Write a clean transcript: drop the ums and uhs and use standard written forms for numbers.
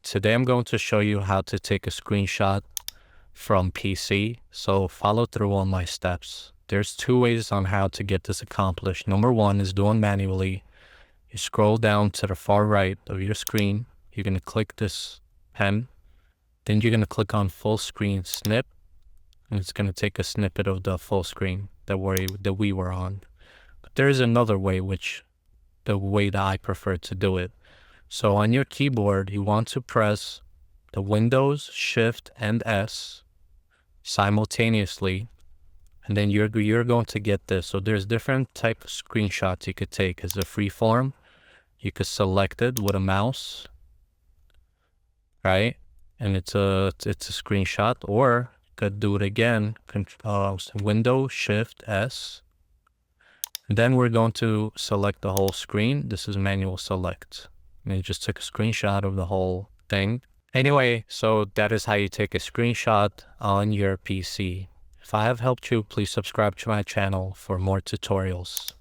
today I'm going to show you how to take a screenshot from PC. So follow through on my steps. There's two ways on how to get this accomplished. Number one is doing manually. You scroll down to the far right of your screen. You're going to click this pen. Then you're going to click on Full-screen Snip. And it's going to take a snippet of the full screen that we were on. But there is another way, the way that I prefer to do it. So on your keyboard, you want to press the Windows, Shift, and S simultaneously. And then you're going to get this. So there's different type of screenshots you could take. As a freeform, you could select it with a mouse, right? And it's a screenshot. Or you could do it again, Windows, Shift, S. And then we're going to select the whole screen. This is manual select. And you just took a screenshot of the whole thing. Anyway, so that is how you take a screenshot on your PC. If I have helped you, please subscribe to my channel for more tutorials.